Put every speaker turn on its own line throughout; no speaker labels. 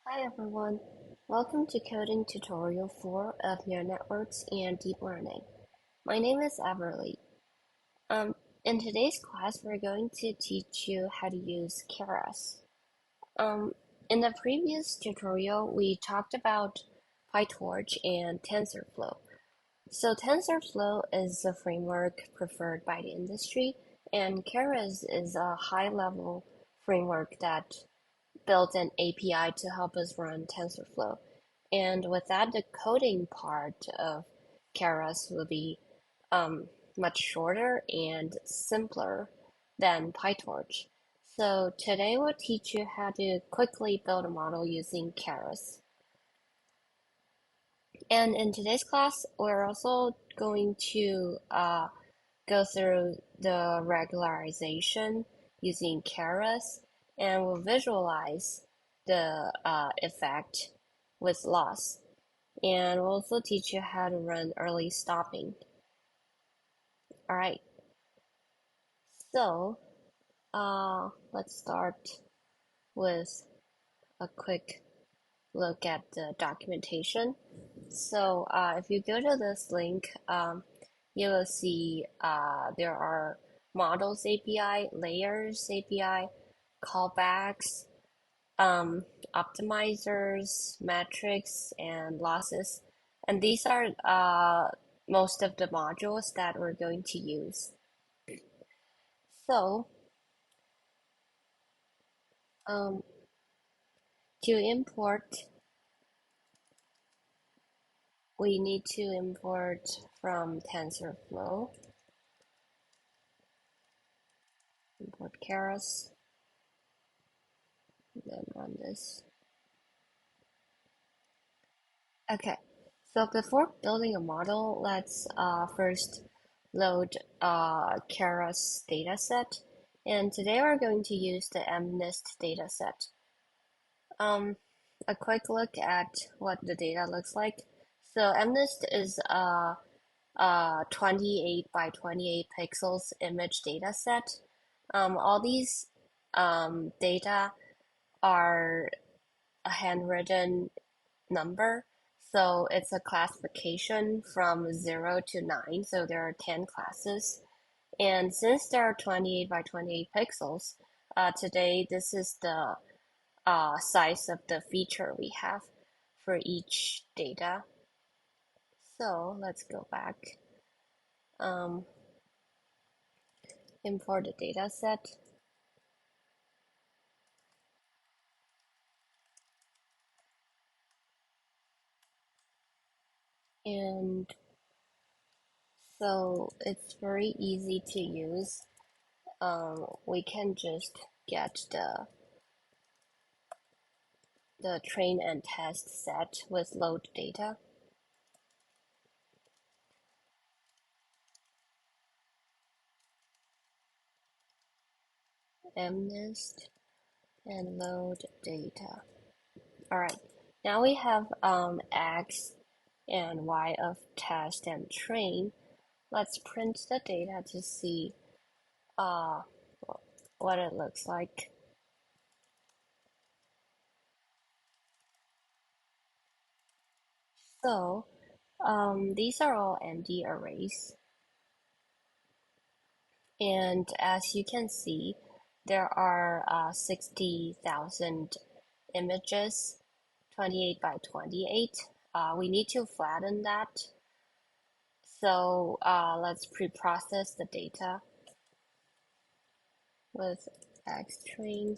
Hi everyone, welcome to coding tutorial 4 of neural networks and deep learning. My name is Everly. Um, in today's class, we're going to teach you how to use Keras. Um, in the previous tutorial, we talked about PyTorch and TensorFlow. So TensorFlow is a framework preferred by the industry, and Keras is a high-level framework that built an API to help us run TensorFlow. And with that, the coding part of Keras will be much shorter and simpler than PyTorch. So today we'll teach you how to quickly build a model using Keras. And in today's class, we're also going to go through the regularization using Keras, and we'll visualize the effect with loss. And we'll also teach you how to run early stopping. All right, so let's start with a quick look at the documentation. So if you go to this link, you will see there are models API, layers API, callbacks, um, optimizers, metrics, and losses. And these are most of the modules that we're going to use. So um, to import, we need to import from TensorFlow, import Keras, then run this. Okay, so before building a model, let's first load Keras dataset. And today we're going to use the MNIST dataset. A quick look at what the data looks like. So MNIST is a 28 by 28 pixels image dataset. All these data are a handwritten number. So it's a classification from 0 to 9. So there are 10 classes. And since there are 28 by 28 pixels, today this is the size of the feature we have for each data. So let's go back. Um, import the data set. And so it's very easy to use. We can just get the train and test set with load data. MNIST and load data. All right, now we have X and Y of test and train. Let's print the data to see uh, what it looks like. So these are all ND arrays. And as you can see, there are 60,000 images, 28 by 28. We need to flatten that. So let's pre-process the data with XTrain.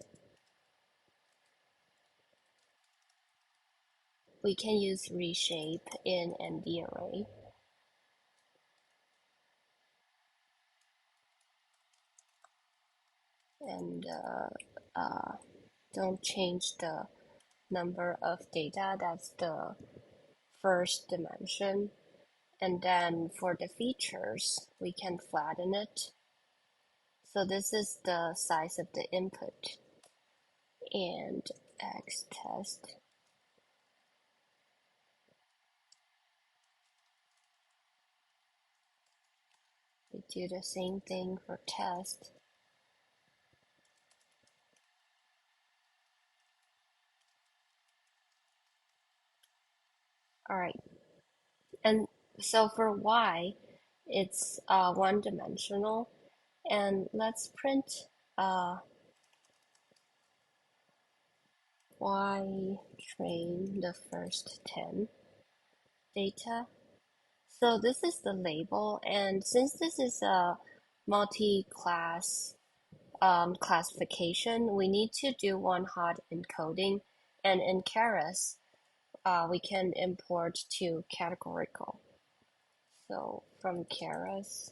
We can use reshape in ND array. And don't change the number of data, that's the first dimension. And then for the features, we can flatten it. So this is the size of the input. And X test. We do the same thing for test. All right. And so for y, it's one dimensional. And let's print y train the first 10 data. So this is the label, and since this is a multi-class classification, we need to do one hot encoding, and in Keras, we can import to categorical. So from Keras,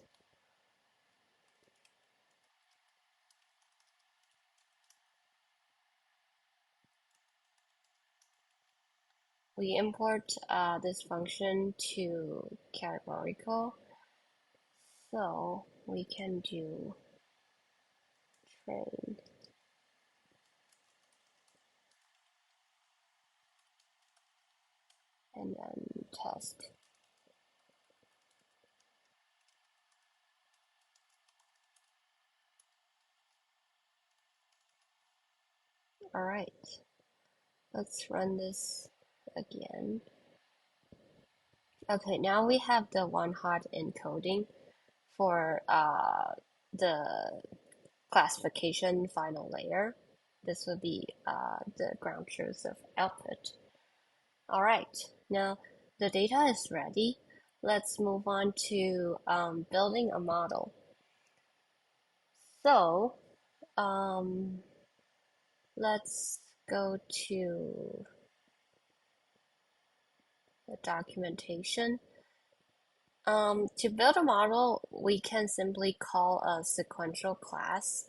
we import this function to categorical. So we can do train and then test. All right, let's run this again. Okay, now we have the one hot encoding for the classification final layer. This will be the ground truth of output. All right, now the data is ready. Let's move on to building a model. So um, let's go to the documentation. To build a model, we can simply call a sequential class.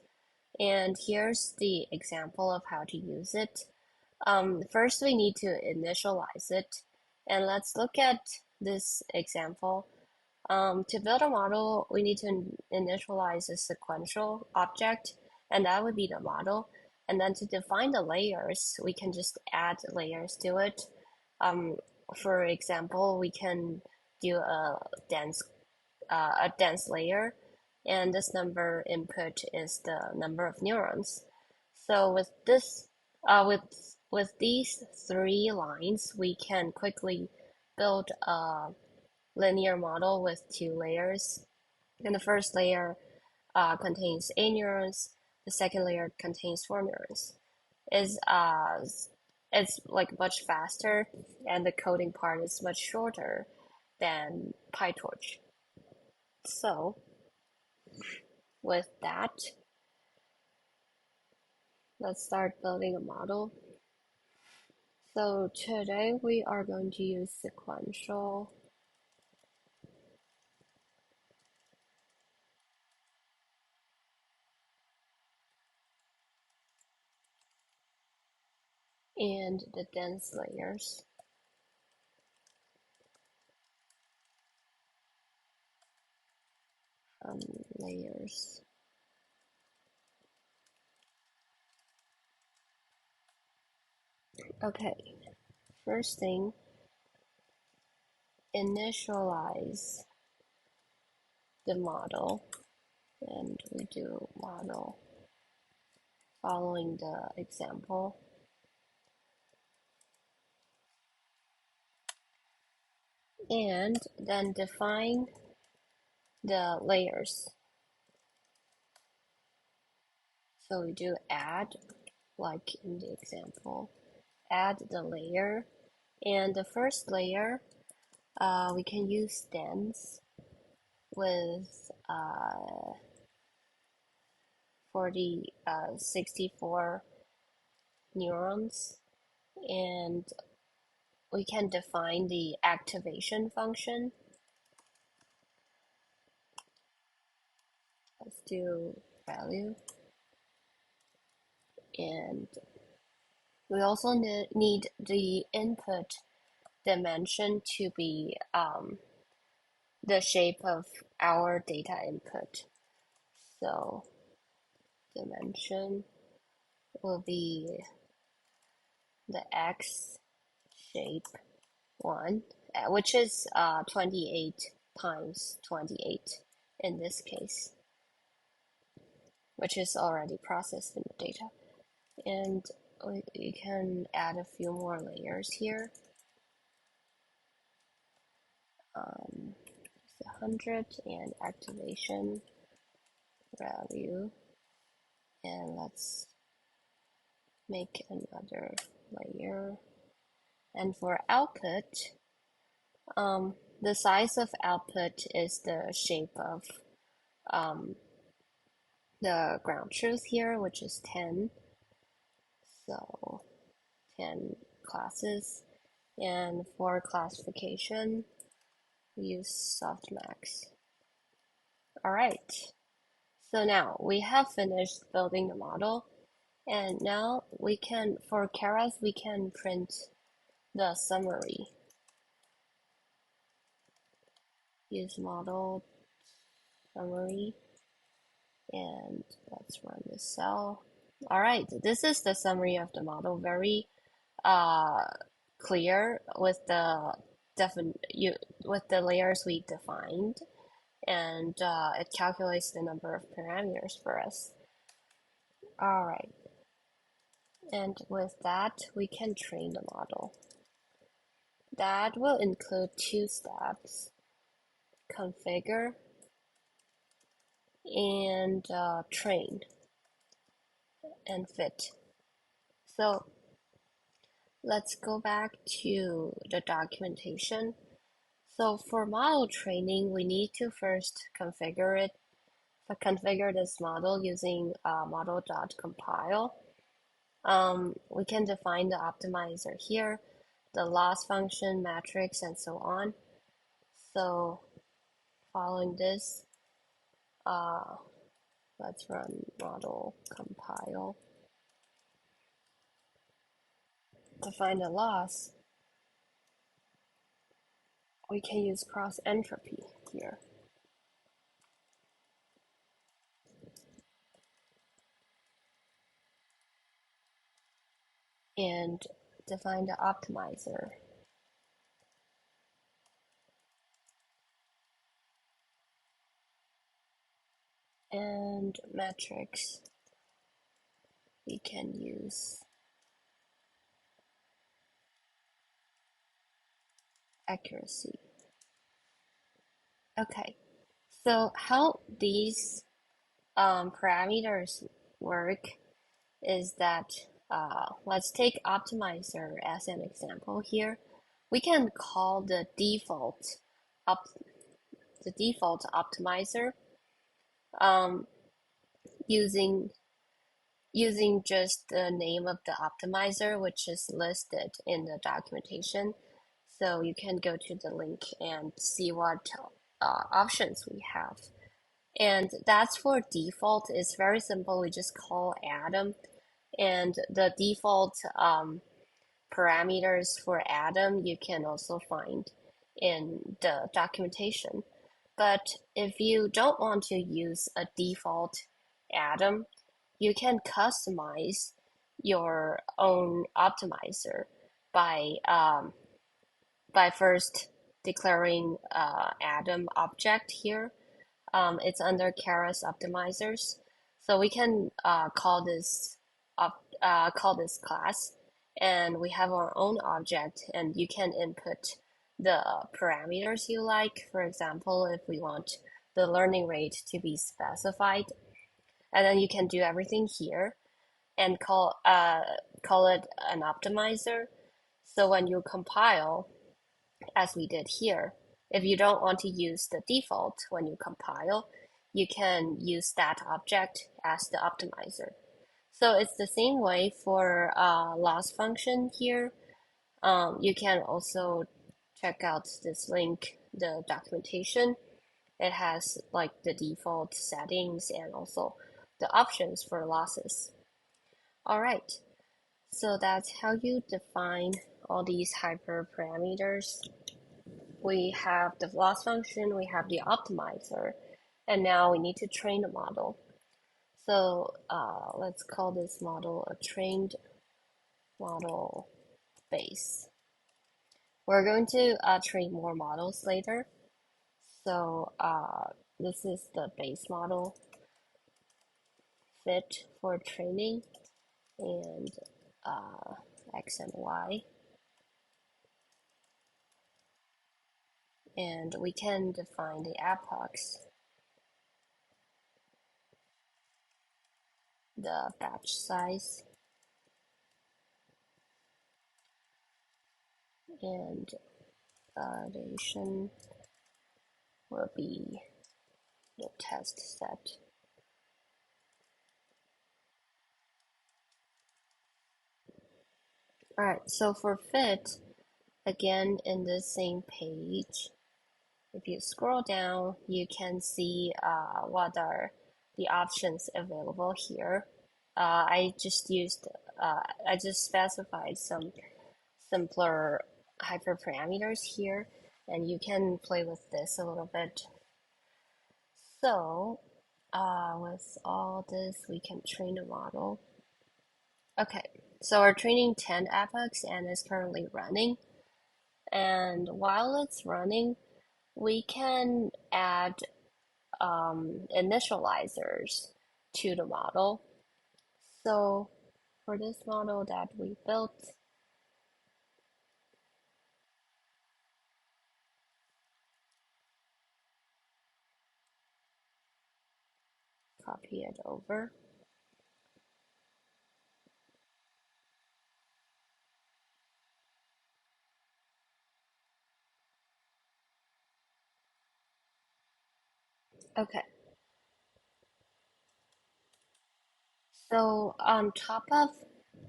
And here's the example of how to use it. First, we need to initialize it. And let's look at this example. To build a model, we need to initialize a sequential object, and that would be the model. And then to define the layers, we can just add layers to it. Um, for example, we can do dense a dense layer, and this number input is the number of neurons. So with this, with these three lines, we can quickly build a linear model with two layers. And the first layer contains 8 neurons. The second layer contains 4 neurons. Is it's like much faster, and the coding part is much shorter than PyTorch. So with that, let's start building a model. So today we are going to use sequential and the dense layers. Um, layers. Okay, first thing, initialize the model, and we do model following the example. And then define the layers. So we do add, like in the example, add the layer. And the first layer, we can use dense with 64 neurons, and we can define the activation function. Let's do value, and we also need the input dimension to be the shape of our data input. So dimension will be the X shape 1, which is 28 times 28 in this case, which is already processed in the data. And we can add a few more layers here. just 100 and activation value, and let's make another layer. And for output, the size of output is the shape of the ground truth here, which is 10. So 10 classes. And for classification, we use softmax. All right. So now we have finished building the model. And now we can, for Keras, we can print the summary. Use model summary. And let's run this cell. All right, this is the summary of the model. Very clear with the with the layers we defined, and it calculates the number of parameters for us. All right, and with that, we can train the model. That will include two steps: configure and train and fit. So let's go back to the documentation. So for model training, we need to first configure this model using model.compile. We can define the optimizer here, the loss function, matrix, and so on. So following this, let's run model compile. To find the loss, we can use cross entropy here. And define the optimizer. And metrics, we can use accuracy. Okay, so how these parameters work is that let's take optimizer as an example here. We can call the default optimizer um, using just the name of the optimizer, which is listed in the documentation. So you can go to the link and see what options we have. And that's for default. It's very simple. We just call Atom, and the default parameters for Atom you can also find in the documentation. But if you don't want to use a default Atom, you can customize your own optimizer by first declaring Atom object here. It's under Keras optimizers, so we can call this class, and we have our own object, and you can input the parameters you like. For example, if we want the learning rate to be specified, and then you can do everything here and call it an optimizer. So when you compile, as we did here, if you don't want to use the default when you compile, you can use that object as the optimizer. So it's the same way for loss function here. You can also check out this link, the documentation. It has like the default settings and also the options for losses. All right, so that's how you define all these hyperparameters. We have the loss function, we have the optimizer, and now we need to train the model. So let's call this model a trained model base. We're going to train more models later. So this is the base model fit for training, and X and Y. and we can define the epochs, the batch size, and validation will be the test set. Alright, so for fit, again in the same page, if you scroll down, you can see what are the options available here. I just specified some simpler hyperparameters here, and you can play with this a little bit. So, with all this, we can train a model. Okay, so we're training 10 epochs and it's currently running. And while it's running, we can add initializers to the model. So for this model that we built, copy it over. Okay, so on top of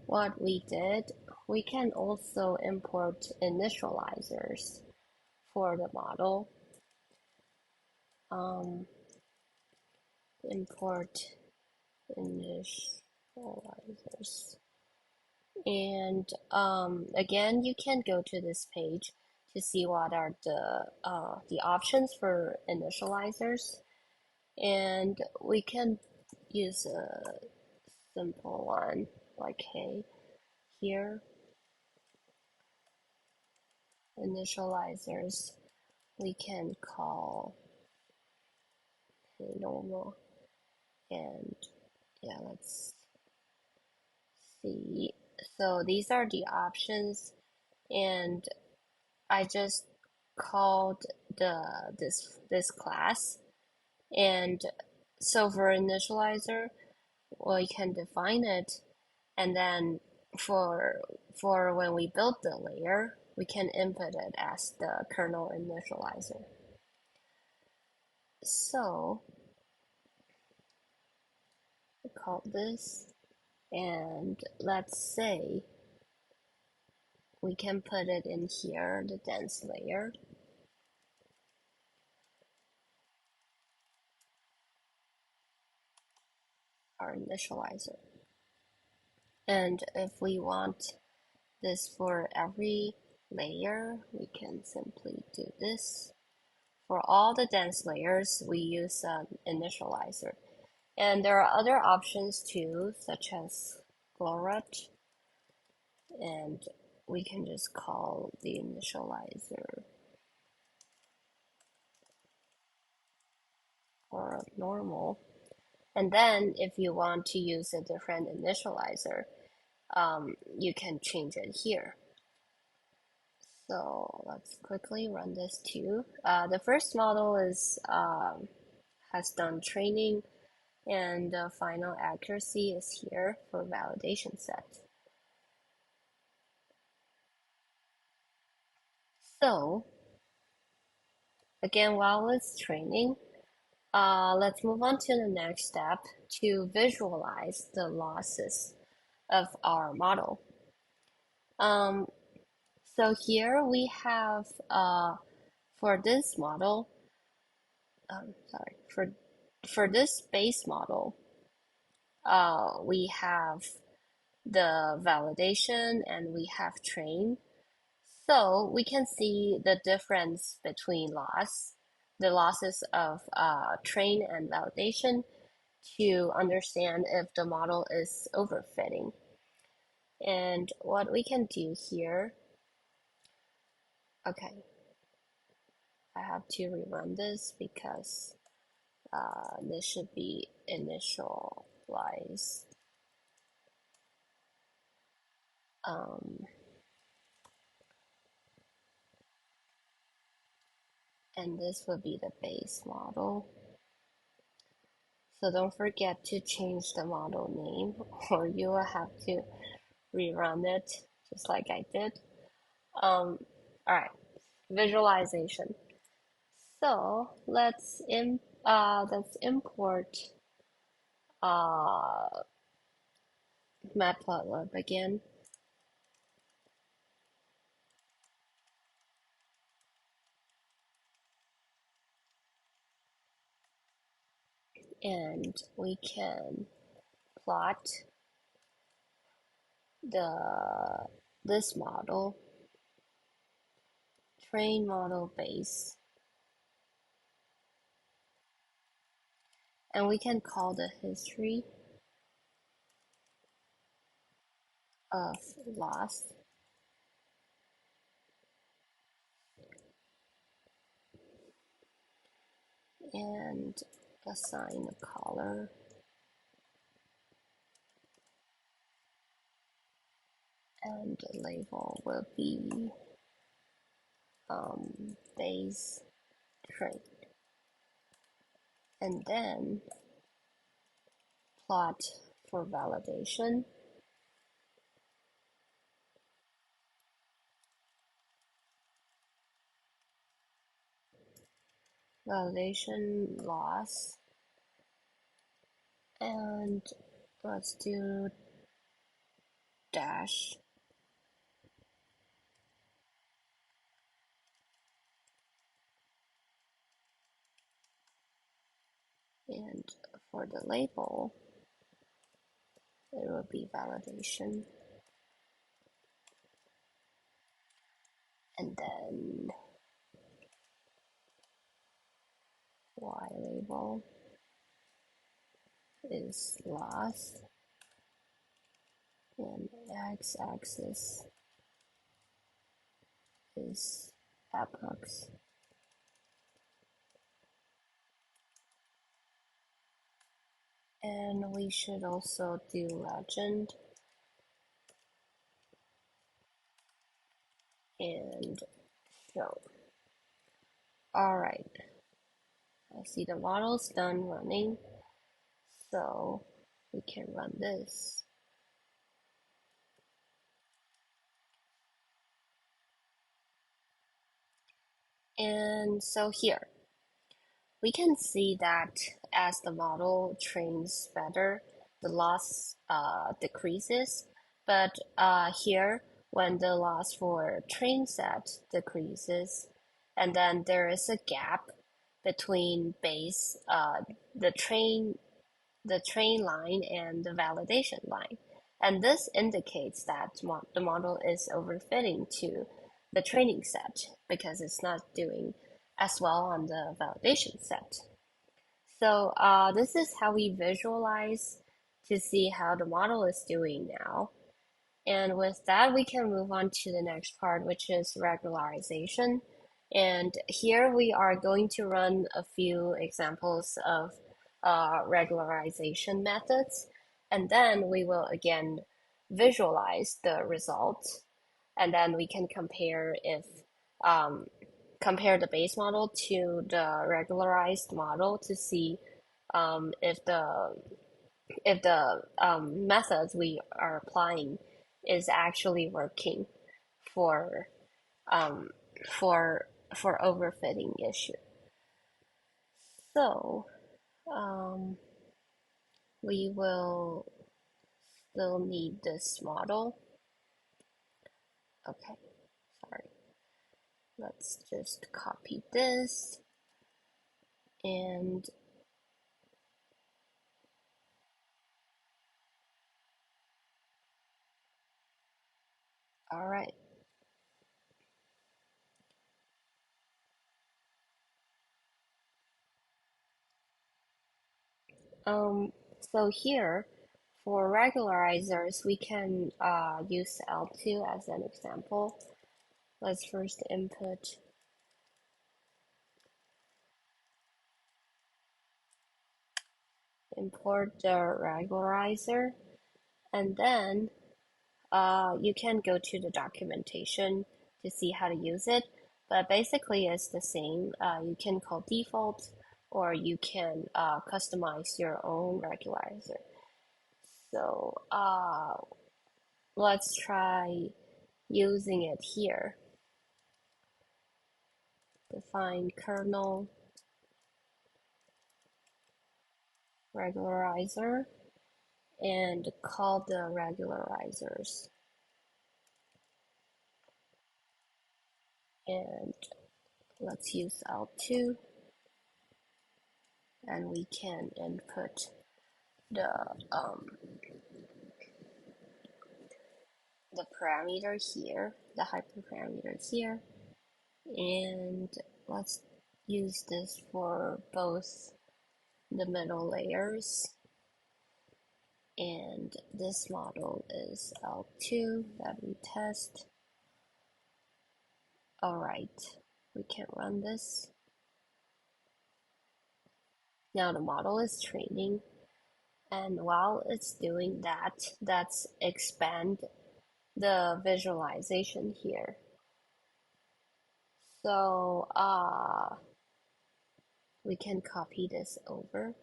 what we did, we can also import initializers for the model. Import initializers. And again, you can go to this page to see what are the options for initializers. And we can use a simple one like hey here. Initializers we can call hey normal, and yeah, let's see. So these are the options, and I just called this class, and so for initializer, well, you can define it, and then for when we build the layer, we can input it as the kernel initializer. So I call this, and let's say we can put it in here, the dense layer, our initializer. And if we want this for every layer, we can simply do this. For all the dense layers, we use an initializer. And there are other options too, such as Glorat, and we can just call the initializer for normal. And then if you want to use a different initializer, you can change it here. So let's quickly run this too. The first model is has done training, and the final accuracy is here for validation set. So again, while it's training, let's move on to the next step to visualize the losses of our model. So here we have for this model, sorry, for this base model, we have the validation and we have train. So we can see the difference between the losses of train and validation to understand if the model is overfitting. And what we can do here, okay, I have to rerun this because this should be initialized. Um, and this will be the base model. So don't forget to change the model name or you will have to rerun it just like I did. All right, visualization. So let's import uh Matplotlib again, and we can plot the this model, train model base, and we can call the history of loss, and assign a color, and the label will be base train, and then plot for validation. Validation loss, and let's do dash, and for the label it will be validation, and then y label is loss, and x-axis is epochs, and we should also do legend and show. All right, I see the model's done running, so we can run this. And so here we can see that as the model trains better, the loss decreases. But here, when the loss for train set decreases, and then there is a gap between base, the train line and the validation line. And this indicates that the model is overfitting to the training set because it's not doing as well on the validation set. So this is how we visualize to see how the model is doing now. And with that, we can move on to the next part, which is regularization. And here we are going to run a few examples of regularization methods. And then we will again visualize the results. And then we can compare um, compare the base model to the regularized model to see if the methods we are applying is actually working for um, for overfitting issue. So we will still need this model. Okay, sorry. Let's just copy this and all right. So here, for regularizers, we can use L2 as an example. Let's first import the regularizer, and then you can go to the documentation to see how to use it. but basically it's the same. You can call default or you can customize your own regularizer. So let's try using it here. Define kernel regularizer and call the regularizers. And let's use L2 and we can input the um, the parameter here, the hyperparameter here, and let's use this for both the middle layers. And this model is L2 that we test. All right, we can run this. Now the model is training, and while it's doing that, let's expand the visualization here. So we can copy this over.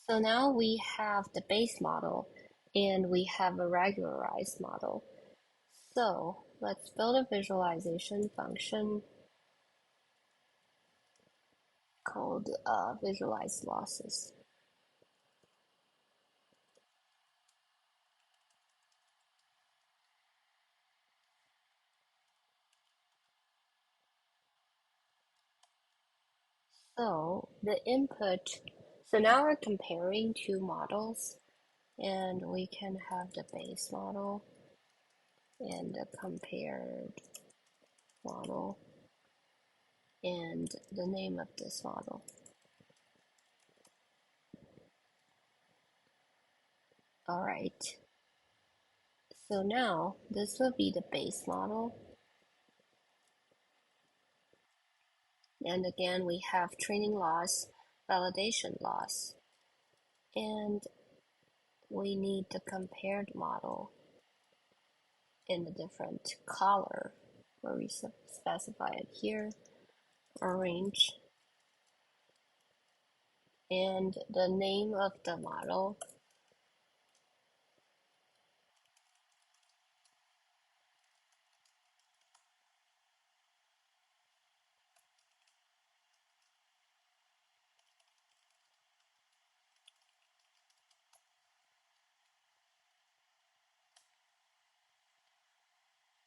So now we have the base model and we have a regularized model. So let's build a visualization function called visualize losses. So the input, so now we're comparing two models and we can have the base model and the compared model and the name of this model. All right. So now this will be the base model. And again, we have training loss, validation loss, and we need the compared model in a different color where we specify it here, orange, and the name of the model.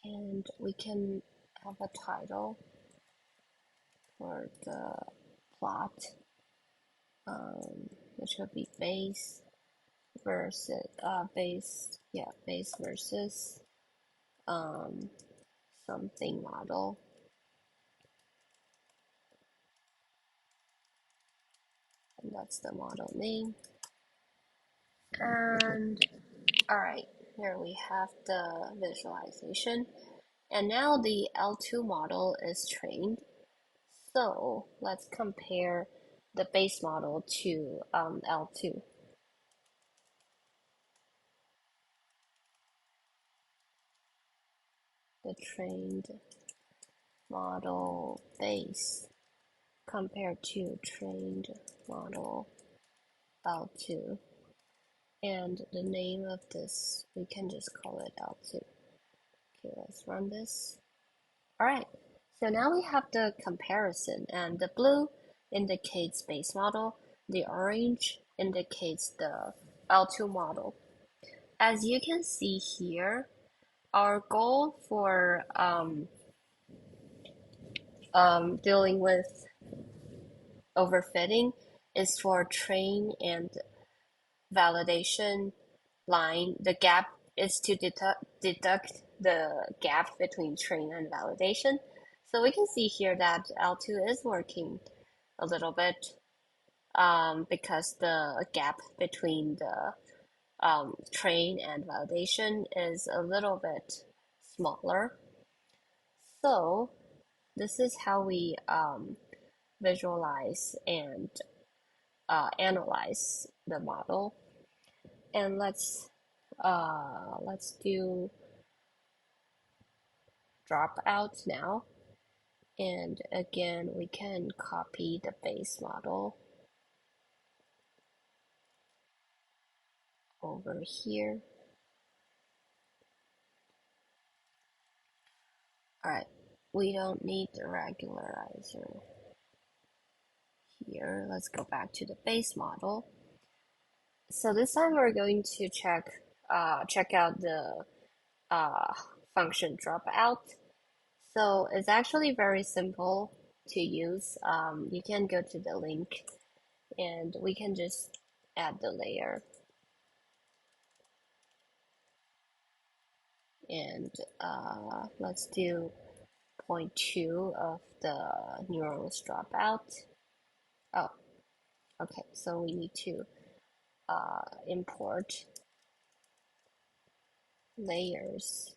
And we can have a title for the plot, which would be base versus base versus um, something model, and that's the model name. And all right, here we have the visualization, and now the L2 model is trained. So let's compare the base model to L2. The trained model base compared to trained model L2. And the name of this, we can just call it L2. Okay, let's run this. All right, so now we have the comparison, and the blue indicates base model, the orange indicates the L2 model. As you can see here, our goal for dealing with overfitting is for train and validation line. The gap is to deduct the gap between train and validation. So we can see here that L2 is working a little bit because the gap between the train and validation is a little bit smaller. So this is how we visualize and analyze the model. And let's do dropout now. And again, we can copy the base model over here. All right, we don't need the regularizer here. Let's go back to the base model. So this time we're going to check out the uh, function dropout. So it's actually very simple to use. You can go to the link and we can just add the layer. And let's do 0.2 of the neurons dropout. Oh, okay, so we need to import layers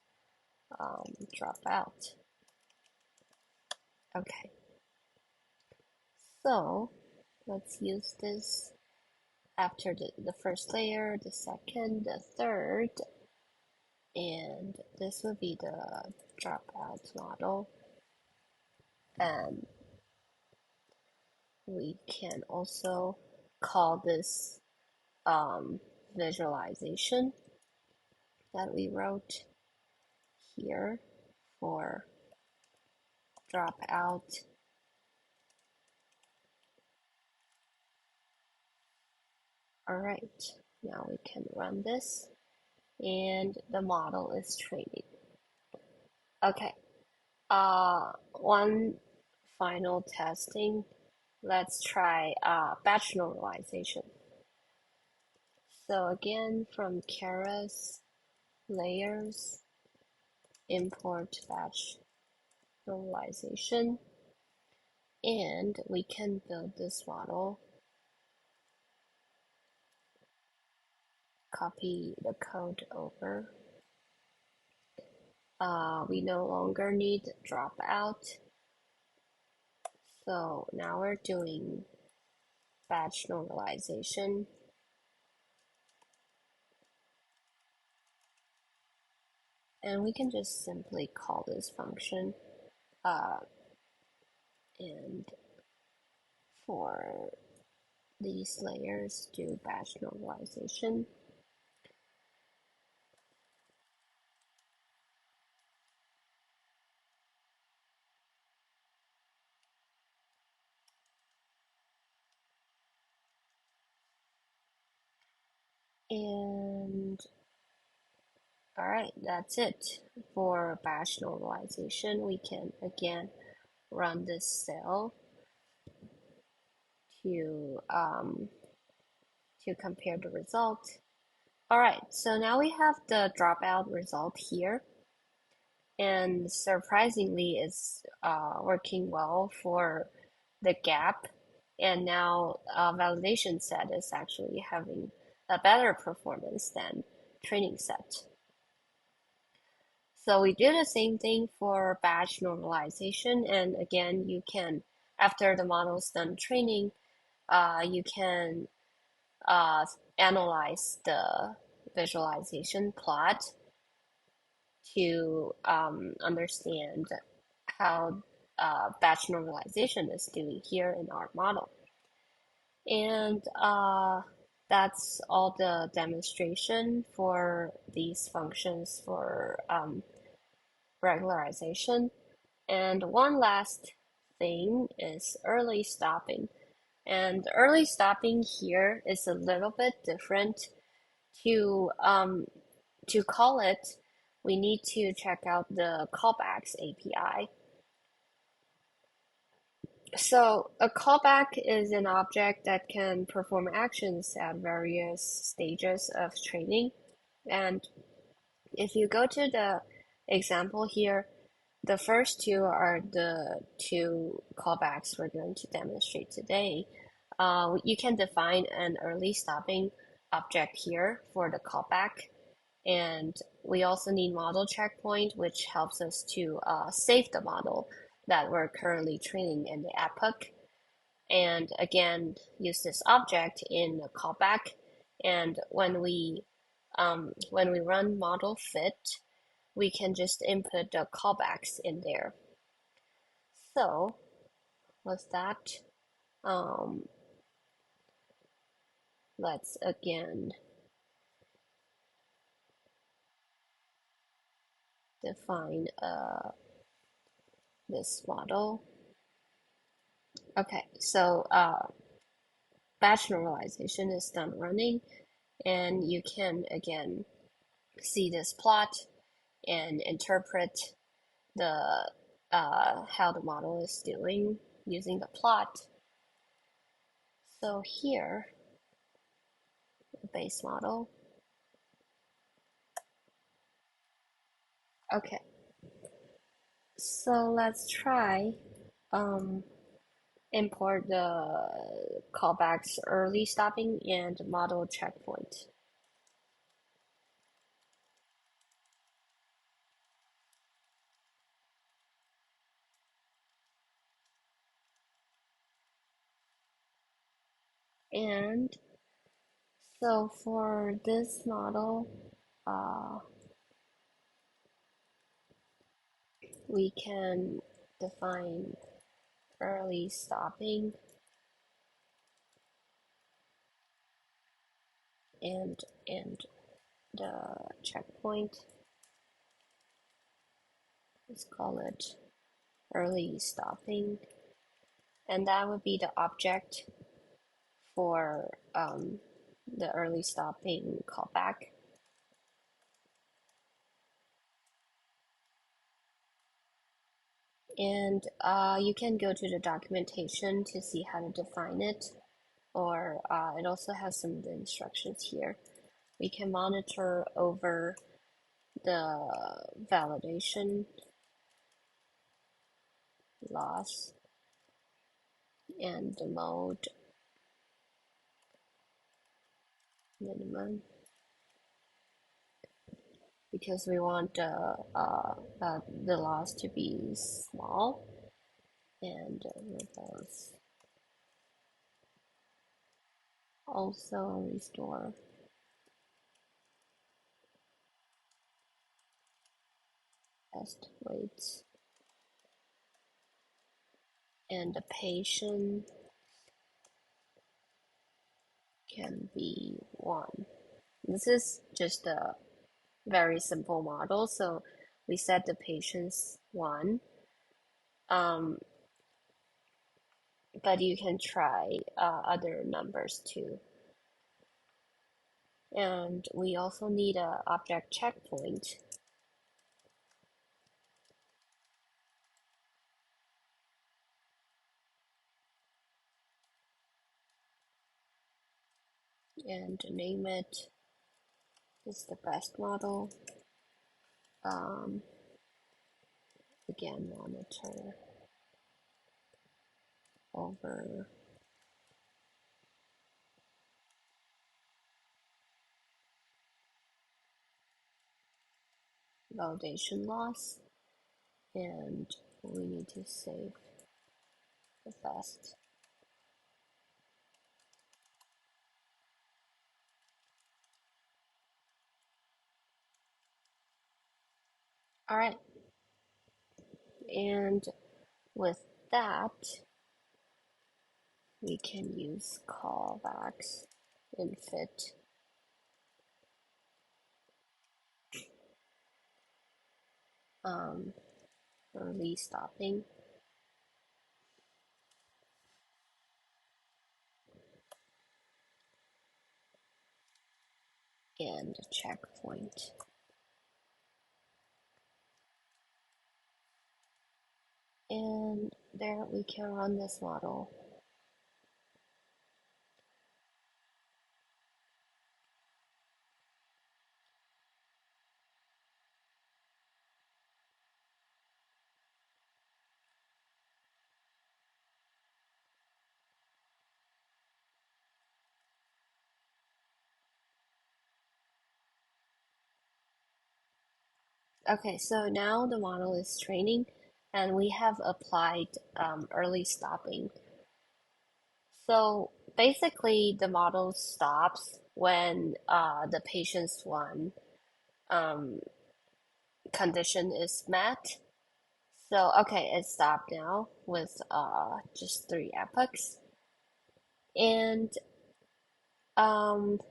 dropout. Okay, so let's use this after the first layer, the second, the third, and this would be the dropout model. And we can also call this visualization that we wrote here for dropout. All right, now we can run this and the model is training. Okay, one final testing. Let's try batch normalization. So again, from Keras layers, import batch normalization, and we can build this model, copy the code over. We no longer need dropout. So now we're doing batch normalization. And we can just simply call this function. And for these layers, do batch normalization. And all right, that's it for batch normalization. We can again run this cell to compare the result. All right, so now we have the dropout result here, and surprisingly, it's working well for the gap. And now validation set is actually having a better performance than training set. So we do the same thing for batch normalization. And again, you can, after the model's done training, you can uh, analyze the visualization plot to understand how batch normalization is doing here in our model. And that's all the demonstration for these functions for regularization. And one last thing is early stopping. And early stopping here is a little bit different. To call it, we need to check out the callbacks API. So a callback is an object that can perform actions at various stages of training. And if you go to the example here, the first two are the two callbacks we're going to demonstrate today. You can define an early stopping object here for the callback. And we also need model checkpoint, which helps us to save the model that we're currently training in the epoch. And again, use this object in the callback. And when we run model fit, we can just input the callbacks in there. So with that, um, let's again define this model. Okay, so batch normalization is done running, and you can again see this plot and interpret the how the model is doing using the plot. So here, the base model. Okay, so let's try um, import the callbacks early stopping and model checkpoint. And so for this model, uh, we can define early stopping and the checkpoint. Let's call it early stopping, and that would be the object for the early stopping callback. And you can go to the documentation to see how to define it, or it also has some of the instructions here. We can monitor over the validation loss and the mode minimum because we want the loss to be small and reverse. Also restore test weights and the patient can be 1. This is just a very simple model, so we set the patient's 1. But you can try other numbers too. And we also need a object checkpoint. And name it is the best model. Again, monitor over validation loss, and we need to save the best. All right, and with that, we can use callbacks in fit early stopping and checkpoint. And there we can run this model. Okay, so now the model is training and we have applied early stopping. So basically the model stops when the patient's 1 um, condition is met. So okay, it stopped now with just three epochs. And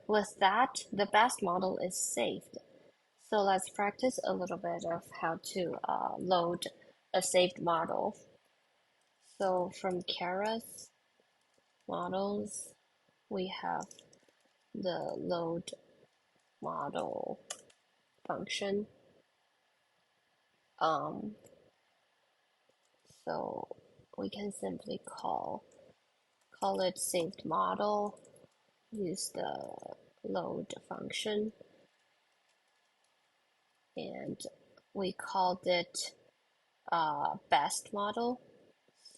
with that, the best model is saved. So let's practice a little bit of how to load a saved model. So from Keras models, we have the load model function. Um, so we can simply call it saved model, use the load function, and we called it best model.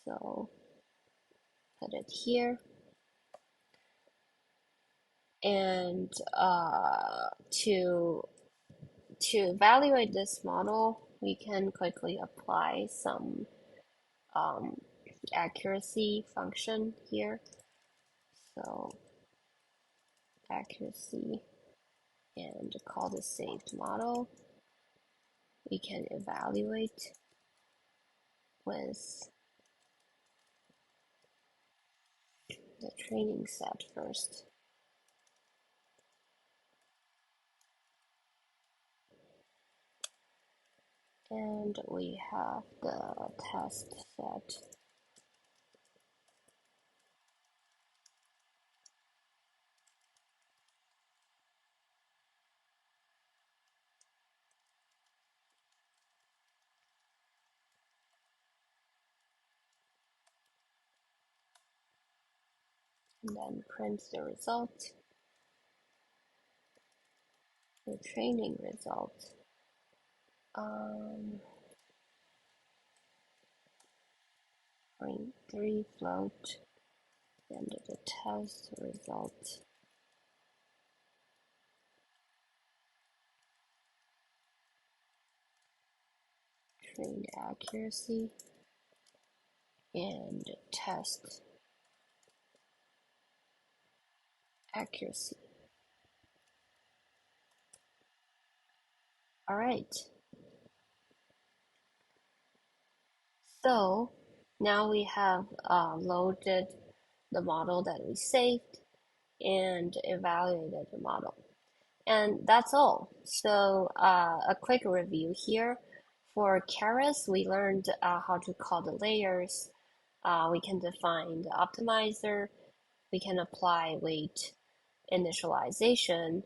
So put it here. And to evaluate this model, we can quickly apply some um, accuracy function here. So accuracy and call the saved model. We can evaluate with the training set first. And we have the test set. And then print the result, the training result. Point 3 float and the test result. Trained accuracy and test accuracy. All right. So now we have loaded the model that we saved and evaluated the model. And that's all. So a quick review here. For Keras, we learned how to call the layers. We can define the optimizer. We can apply weight initialization.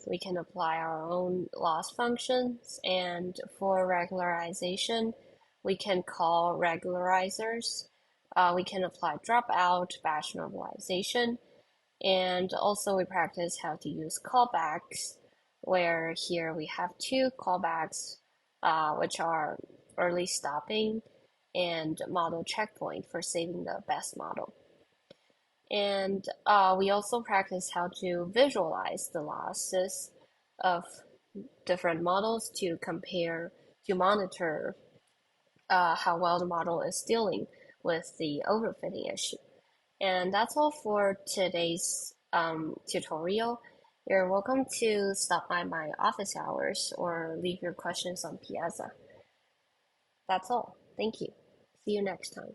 We can apply our own loss functions. And for regularization, we can call regularizers. We can apply dropout, batch normalization. And also we practice how to use callbacks, where here we have two callbacks, which are early stopping and model checkpoint for saving the best model. And we also practice how to visualize the losses of different models to compare, to monitor how well the model is dealing with the overfitting issue. And that's all for today's tutorial. You're welcome to stop by my office hours or leave your questions on Piazza. That's all. Thank you. See you next time.